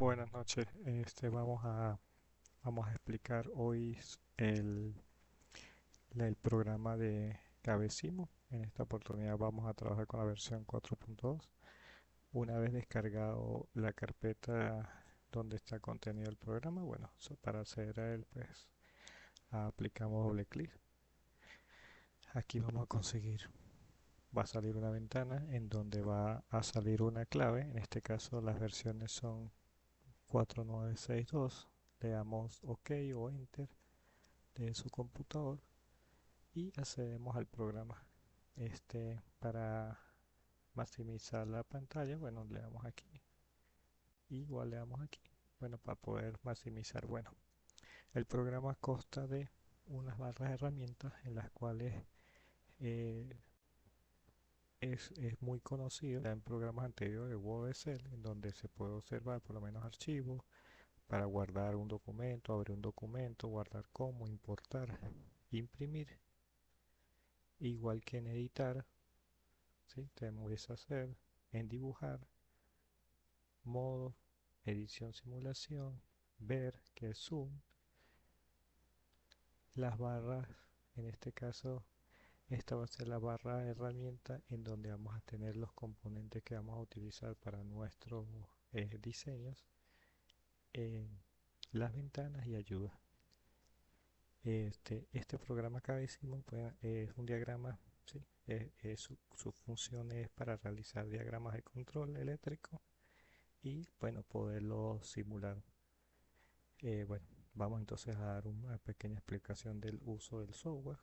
Buenas noches. Vamos a explicar hoy el programa de Cabecimo. En esta oportunidad vamos a trabajar con la versión 4.2. Una vez descargado la carpeta donde está contenido el programa, bueno, para acceder a él, pues aplicamos doble clic. Aquí vamos a conseguir, va a salir una ventana en donde va a salir una clave. En este caso las versiones son 4962. Le damos OK o Enter de su computador y accedemos al programa. Para maximizar la pantalla, bueno, le damos aquí, igual le damos aquí, bueno, para poder maximizar. Bueno, el programa consta de unas barras de herramientas en las cuales eh, es muy conocido en programas anteriores de Word, Excel, en donde se puede observar por lo menos archivos para guardar un documento, abrir un documento, guardar como, importar, imprimir, igual que en editar. ¿Sí? Tenemos deshacer, en dibujar, modo, edición, simulación, ver, que es zoom, las barras. En este caso, esta va a ser la barra de herramienta en donde vamos a tener los componentes que vamos a utilizar para nuestros diseños, eh, las ventanas y ayuda. Este programa que decimos pues, es un diagrama, ¿sí? Su función es para realizar diagramas de control eléctrico y bueno, poderlo simular. Bueno, vamos entonces a dar una pequeña explicación del uso del software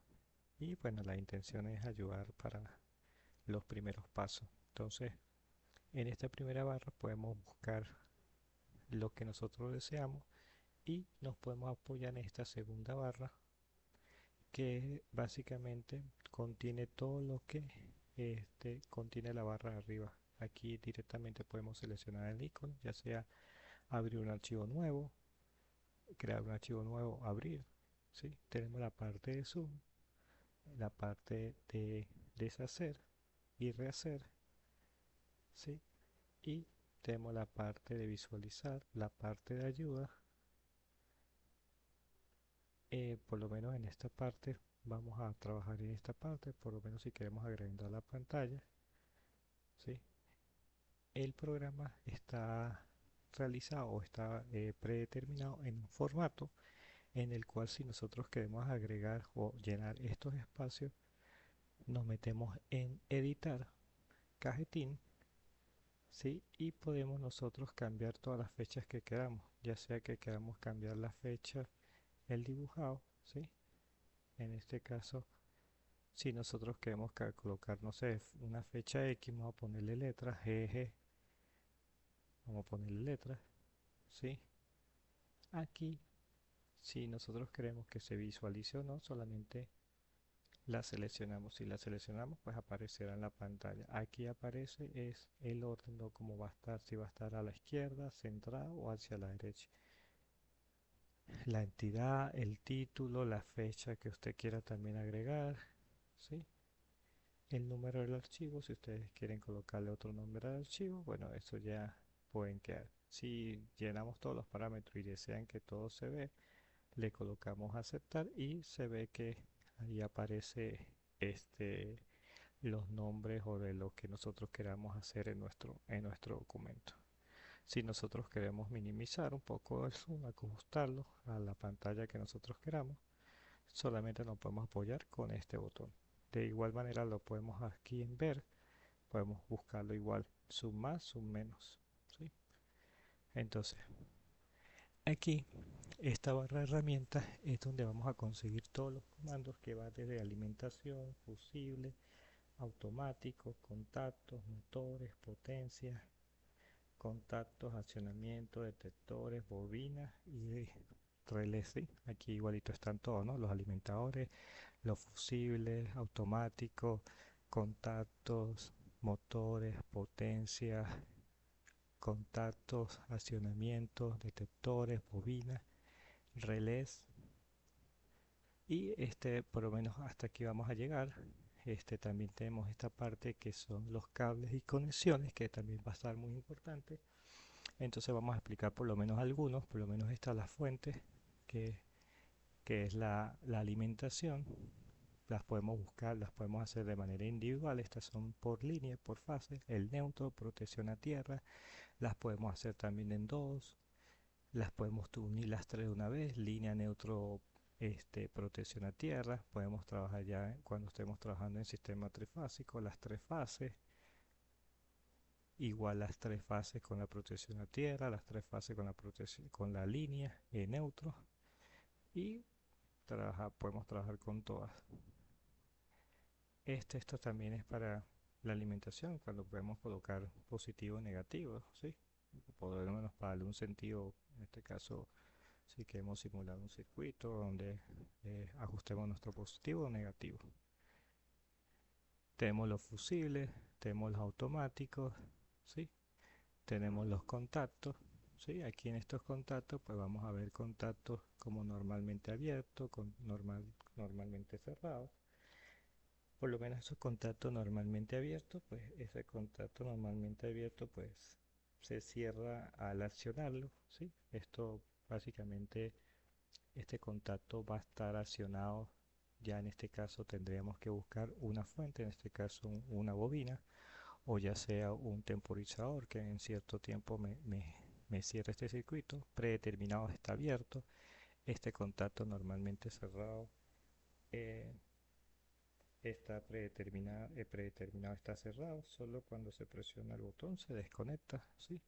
y bueno, la intención es ayudar para los primeros pasos. Entonces, en esta primera barra podemos buscar lo que nosotros deseamos y nos podemos apoyar en esta segunda barra que básicamente contiene todo lo que contiene la barra de arriba. Aquí directamente podemos seleccionar el icono, ya sea abrir un archivo nuevo, crear un archivo nuevo, abrir. ¿Sí? Tenemos la parte de zoom, la parte de deshacer y rehacer. ¿Sí? Y tenemos la parte de visualizar, la parte de ayuda. Por lo menos en esta parte vamos a trabajar en esta parte, por lo menos si queremos agrandar la pantalla. ¿Sí? El programa está realizado o está predeterminado en un formato en el cual si nosotros queremos agregar o llenar estos espacios, nos metemos en editar, cajetín, ¿sí? Y podemos nosotros cambiar todas las fechas que queramos, ya sea que queramos cambiar la fecha, el dibujado, ¿sí? En este caso, si nosotros queremos colocar, no sé, una fecha X, vamos a ponerle letras, GG, vamos a ponerle letras, ¿sí? Aquí, si nosotros queremos que se visualice o no, solamente la seleccionamos. Si la seleccionamos, pues aparecerá en la pantalla. Aquí aparece es el orden de cómo va a estar, si va a estar a la izquierda, centrado o hacia la derecha. La entidad, el título, la fecha que usted quiera también agregar, ¿sí? El número del archivo, si ustedes quieren colocarle otro nombre al archivo, bueno, eso ya pueden quedar. Si llenamos todos los parámetros y desean que todo se ve, le colocamos aceptar y se ve que ahí aparece los nombres o de lo que nosotros queramos hacer en nuestro documento. Si nosotros queremos minimizar un poco el zoom, ajustarlo a la pantalla que nosotros queramos, solamente nos podemos apoyar con este botón. De igual manera lo podemos aquí en ver, podemos buscarlo igual, zoom más, zoom menos. ¿Sí? Entonces, aquí, esta barra de herramientas es donde vamos a conseguir todos los comandos que va desde alimentación, fusible, automático, contactos, motores, potencia, contactos, accionamiento, detectores, bobinas y relés. ¿Sí? Aquí igualito están todos, ¿no? Los alimentadores, los fusibles, automáticos, contactos, motores, potencia, contactos, accionamientos, detectores, bobinas, relés. Y por lo menos hasta aquí vamos a llegar. También tenemos esta parte que son los cables y conexiones, que también va a estar muy importante. Entonces vamos a explicar por lo menos algunos, por lo menos esta es la fuente, que, que es la alimentación. Las podemos buscar, las podemos hacer de manera individual, estas son por línea, por fase, el neutro, protección a tierra, las podemos hacer también en dos, las podemos unir las tres de una vez, línea, neutro, protección a tierra, podemos trabajar ya cuando estemos trabajando en sistema trifásico, las tres fases, igual las tres fases con la protección a tierra, las tres fases con la protección, con la línea, neutro, y podemos trabajar con todas. Esto también es para la alimentación, cuando podemos colocar positivo o negativo, ¿sí? Por lo menos para darle un sentido, en este caso, si queremos simular un circuito donde ajustemos nuestro positivo o negativo. Tenemos los fusibles, tenemos los automáticos, ¿sí? Tenemos los contactos, ¿sí? Aquí en estos contactos pues vamos a ver contactos como normalmente abiertos, normalmente cerrados. Por lo menos esos contactos normalmente abiertos, pues ese contacto normalmente abierto pues se cierra al accionarlo, ¿sí? Esto básicamente, este contacto va a estar accionado. Ya en este caso tendríamos que buscar una fuente, en este caso una bobina, o ya sea un temporizador que en cierto tiempo me cierre este circuito. Predeterminado está abierto, este contacto normalmente cerrado eh, está predeterminado, predeterminado está cerrado, solo cuando se presiona el botón se desconecta, ¿sí?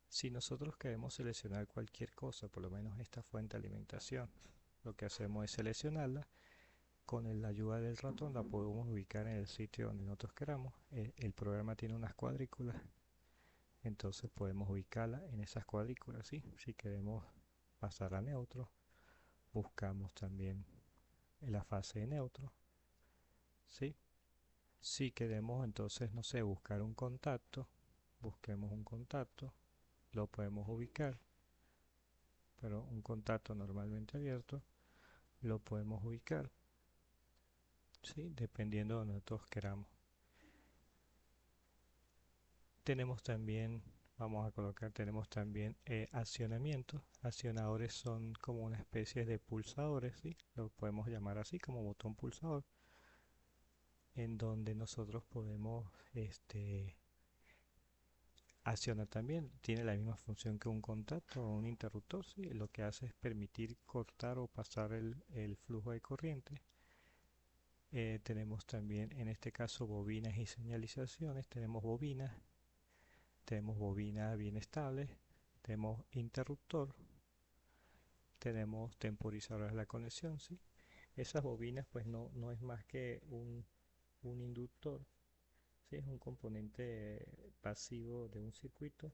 Si nosotros queremos seleccionar cualquier cosa, por lo menos esta fuente de alimentación, lo que hacemos es seleccionarla. Con la ayuda del ratón la podemos ubicar en el sitio donde nosotros queramos. El programa tiene unas cuadrículas, entonces podemos ubicarla en esas cuadrículas, ¿sí? Si queremos pasar a neutro, buscamos también en la fase de neutro, ¿sí? Si queremos entonces, no sé, buscar un contacto, busquemos un contacto, lo podemos ubicar, pero un contacto normalmente abierto lo podemos ubicar, ¿sí? Dependiendo de donde nosotros queramos. Tenemos también, vamos a colocar, tenemos también accionamientos. Accionadores son como una especie de pulsadores, ¿sí? Lo podemos llamar así, como botón pulsador, en donde nosotros podemos accionar también. Tiene la misma función que un contacto o un interruptor, ¿sí? Lo que hace es permitir cortar o pasar el flujo de corriente. Tenemos también en este caso bobinas y señalizaciones. Tenemos bobinas bien estables, tenemos interruptor, tenemos temporizadores de la conexión, ¿sí? Esas bobinas pues no es más que un inductor, ¿sí? Es un componente pasivo de un circuito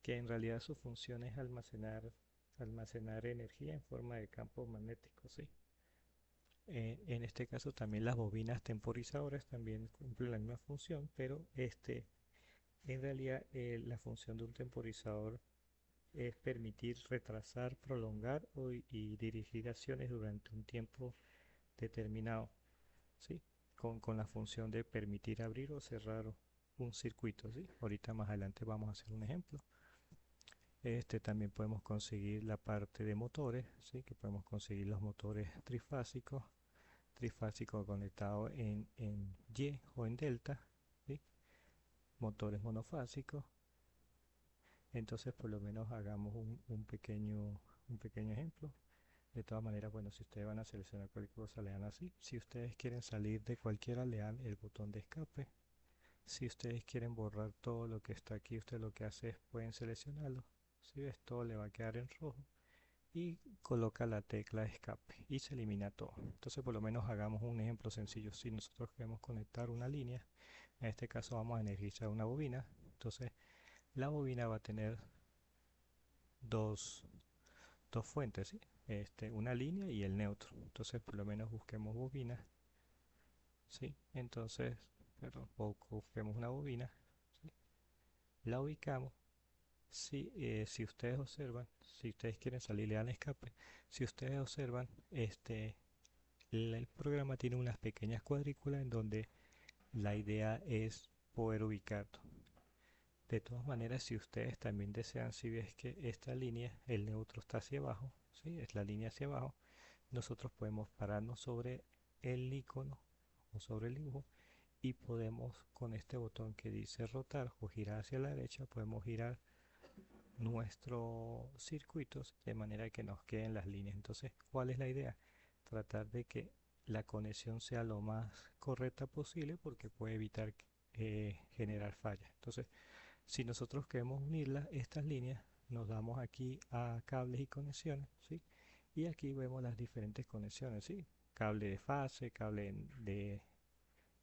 que en realidad su función es almacenar energía en forma de campo magnético, ¿sí? En este caso también las bobinas temporizadoras también cumplen la misma función, pero en realidad la función de un temporizador es permitir retrasar, prolongar y dirigir acciones durante un tiempo determinado, ¿sí? Con la función de permitir abrir o cerrar un circuito, ¿sí? Ahorita más adelante vamos a hacer un ejemplo. También podemos conseguir la parte de motores, ¿sí? Que podemos conseguir los motores trifásicos conectados en Y o en delta, ¿sí? Motores monofásicos. Entonces por lo menos hagamos un pequeño ejemplo. De todas maneras, bueno, si ustedes van a seleccionar cualquier cosa, le dan así. Si ustedes quieren salir de cualquiera, le dan el botón de escape. Si ustedes quieren borrar todo lo que está aquí, usted lo que hace es pueden seleccionarlo. Si ves, todo le va a quedar en rojo. Y coloca la tecla de escape y se elimina todo. Entonces por lo menos hagamos un ejemplo sencillo. Si nosotros queremos conectar una línea, en este caso vamos a energizar una bobina. Entonces la bobina va a tener dos, dos fuentes, ¿sí? Una línea y el neutro. Entonces por lo menos busquemos bobinas, ¿sí? Entonces, perdón, busquemos una bobina, ¿sí? La ubicamos. Si ustedes observan, si ustedes quieren salir, le dan escape. Si ustedes observan, el programa tiene unas pequeñas cuadrículas en donde la idea es poder ubicar. De todas maneras, si ustedes también desean, si ves que esta línea, el neutro está hacia abajo, ¿sí? Es la línea hacia abajo, nosotros podemos pararnos sobre el icono o sobre el dibujo y podemos con este botón que dice rotar o girar hacia la derecha, podemos girar nuestros circuitos de manera que nos queden las líneas. Entonces, ¿cuál es la idea? Tratar de que la conexión sea lo más correcta posible porque puede evitar generar fallas. Entonces, si nosotros queremos unir estas líneas, nos damos aquí a cables y conexiones, ¿sí? Y aquí vemos las diferentes conexiones, ¿sí? Cable de fase, cable de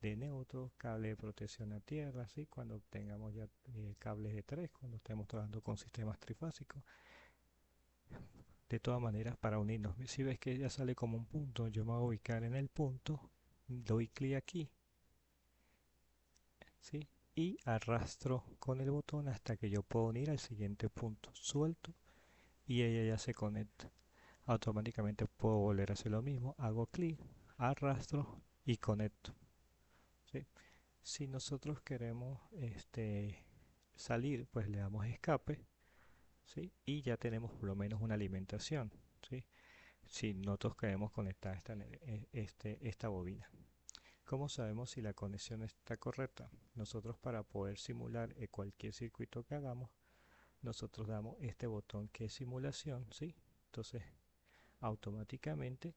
neutro, cable de protección a tierra, ¿sí? Cuando tengamos ya cables de 3, cuando estemos trabajando con sistemas trifásicos. De todas maneras, para unirnos, si ves que ya sale como un punto, yo me voy a ubicar en el punto, doy clic aquí, ¿sí? Y arrastro con el botón hasta que yo pueda unir al siguiente punto. Suelto y ella ya se conecta. Automáticamente puedo volver a hacer lo mismo. Hago clic, arrastro y conecto. ¿Sí? Si nosotros queremos salir, pues le damos escape, ¿sí? Y ya tenemos por lo menos una alimentación, ¿sí? Si nosotros queremos conectar esta bobina. ¿Cómo sabemos si la conexión está correcta? Nosotros para poder simular cualquier circuito que hagamos, nosotros damos este botón que es simulación, ¿sí? Entonces automáticamente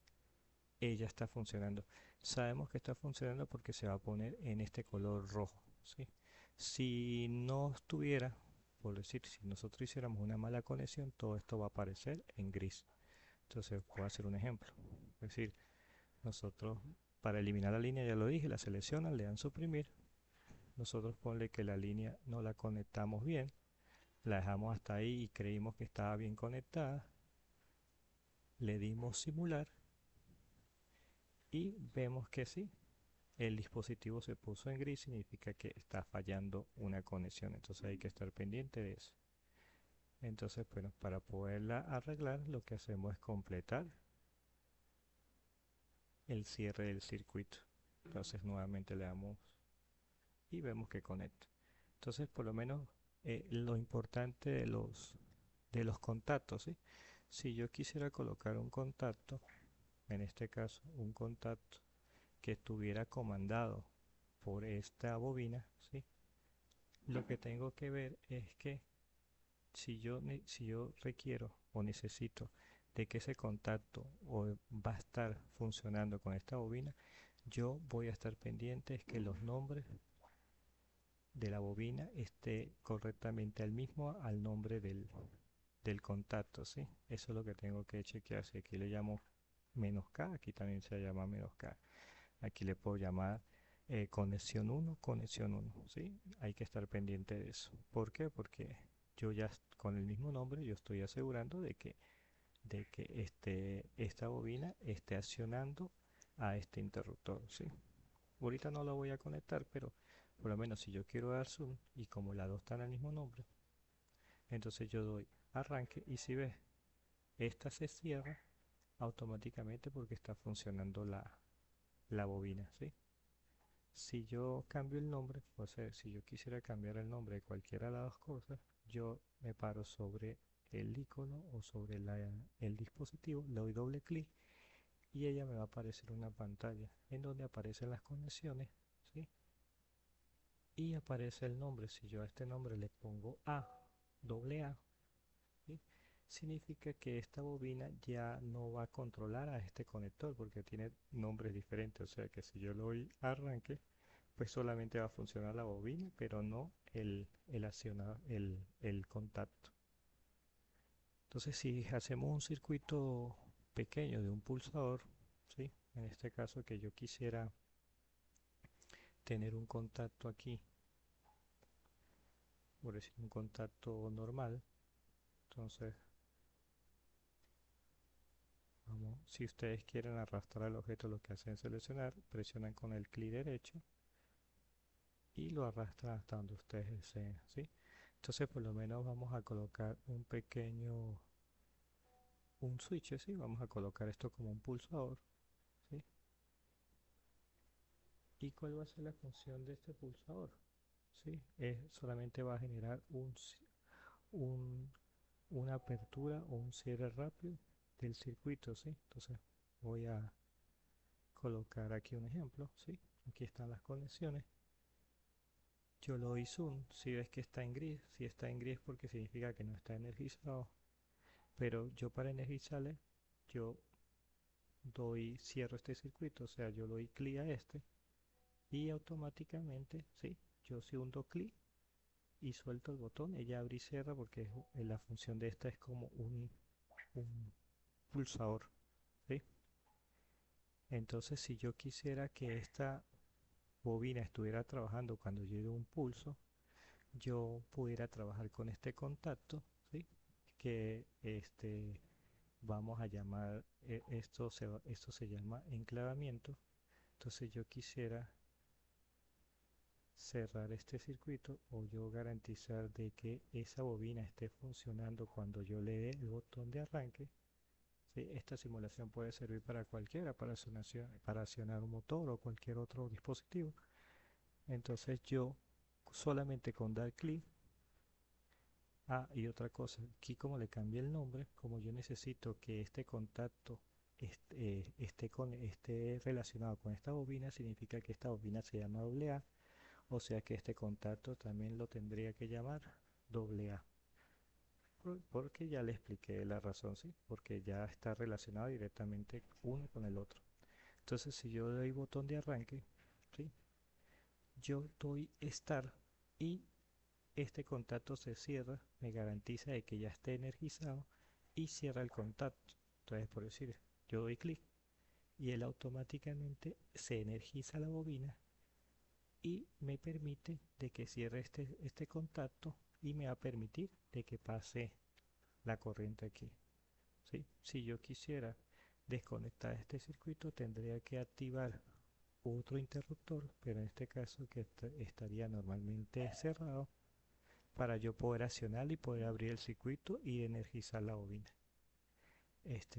ella está funcionando. Sabemos que está funcionando porque se va a poner en este color rojo, ¿sí? Si no estuviera, por decir, si nosotros hiciéramos una mala conexión, todo esto va a aparecer en gris. Entonces voy a hacer un ejemplo. Es decir, nosotros para eliminar la línea, ya lo dije, la seleccionan, le dan suprimir. Nosotros ponle que la línea no la conectamos bien, la dejamos hasta ahí y creímos que estaba bien conectada. Le dimos simular y vemos que sí, el dispositivo se puso en gris, significa que está fallando una conexión. Entonces hay que estar pendiente de eso. Entonces, bueno, para poderla arreglar, lo que hacemos es completar el cierre del circuito. Entonces nuevamente le damos y vemos que conecta. Entonces, por lo menos lo importante de los contactos, ¿sí? Si yo quisiera colocar un contacto, en este caso un contacto que estuviera comandado por esta bobina, ¿sí? Lo que tengo que ver es que si yo requiero o necesito de que ese contacto va a estar funcionando con esta bobina, yo voy a estar pendiente es que los nombres de la bobina esté correctamente al nombre del contacto, ¿sí? Eso es lo que tengo que chequear. Si aquí le llamo "-k", aquí también se llama "-k". Aquí le puedo llamar conexión 1, conexión 1, ¿sí? Hay que estar pendiente de eso. ¿Por qué? Porque yo ya con el mismo nombre yo estoy asegurando de que esta bobina esté accionando a este interruptor, ¿sí? Ahorita no lo voy a conectar, pero por lo menos si yo quiero dar zoom y como las dos están al mismo nombre, entonces yo doy arranque y si ves, esta se cierra automáticamente porque está funcionando la bobina, ¿sí? Si yo cambio el nombre, o sea, si yo quisiera cambiar el nombre de cualquiera de las dos cosas, yo me paro sobre el icono o sobre el dispositivo, le doy doble clic y ella me va a aparecer una pantalla en donde aparecen las conexiones, ¿sí? Y aparece el nombre. Si yo a este nombre le pongo A, doble A, ¿sí? Significa que esta bobina ya no va a controlar a este conector porque tiene nombres diferentes. O sea que si yo le doy arranque, pues solamente va a funcionar la bobina, pero no el contacto. Entonces, si hacemos un circuito pequeño de un pulsador, ¿sí? En este caso que yo quisiera tener un contacto aquí, por decir un contacto normal, entonces, vamos, si ustedes quieren arrastrar el objeto, lo que hacen es seleccionar, presionan con el clic derecho y lo arrastran hasta donde ustedes deseen, ¿sí? Entonces, por lo menos vamos a colocar un switch, ¿sí? Vamos a colocar esto como un pulsador, ¿sí? ¿Y cuál va a ser la función de este pulsador? ¿sí? Solamente va a generar un- una apertura o un cierre rápido del circuito, ¿sí? Entonces voy a colocar aquí un ejemplo, ¿sí? Aquí están las conexiones. Yo lo doy zoom, si ves que está en gris, si está en gris porque significa que no está energizado, pero yo para energizarle, yo cierro este circuito, o sea, yo le doy clic a este y automáticamente, ¿sí? Yo si hundo clic y suelto el botón, ella abre y cierra porque la función de esta es como un pulsador, ¿sí? Entonces si yo quisiera que esta bobina estuviera trabajando cuando llegue un pulso, yo pudiera trabajar con este contacto, ¿sí? Que vamos a llamar, esto se llama enclavamiento. Entonces yo quisiera cerrar este circuito o yo garantizar de que esa bobina esté funcionando cuando yo le dé el botón de arranque. ¿Sí? Esta simulación puede servir para cualquiera, para accionar un motor o cualquier otro dispositivo. Entonces yo solamente con dar clic. Y otra cosa, aquí como le cambié el nombre, como yo necesito que este contacto esté relacionado con esta bobina, significa que esta bobina se llama AA, o sea que este contacto también lo tendría que llamar AA. Porque ya le expliqué la razón, ¿sí? Porque ya está relacionado directamente uno con el otro. Entonces si yo doy botón de arranque, ¿sí? Yo doy Start y este contacto se cierra, me garantiza de que ya esté energizado y cierra el contacto. Entonces, por decir, yo doy clic y él automáticamente se energiza la bobina y me permite de que cierre este contacto y me va a permitir de que pase la corriente aquí. ¿Sí? Si yo quisiera desconectar este circuito, tendría que activar otro interruptor, pero en este caso que estaría normalmente cerrado para yo poder accionar y poder abrir el circuito y energizar la bobina.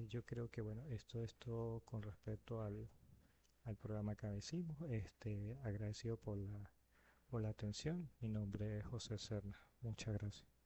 Yo creo que bueno, esto es todo con respecto al programa que hicimos. Agradecido por la atención. Mi nombre es José Serna. Muchas gracias.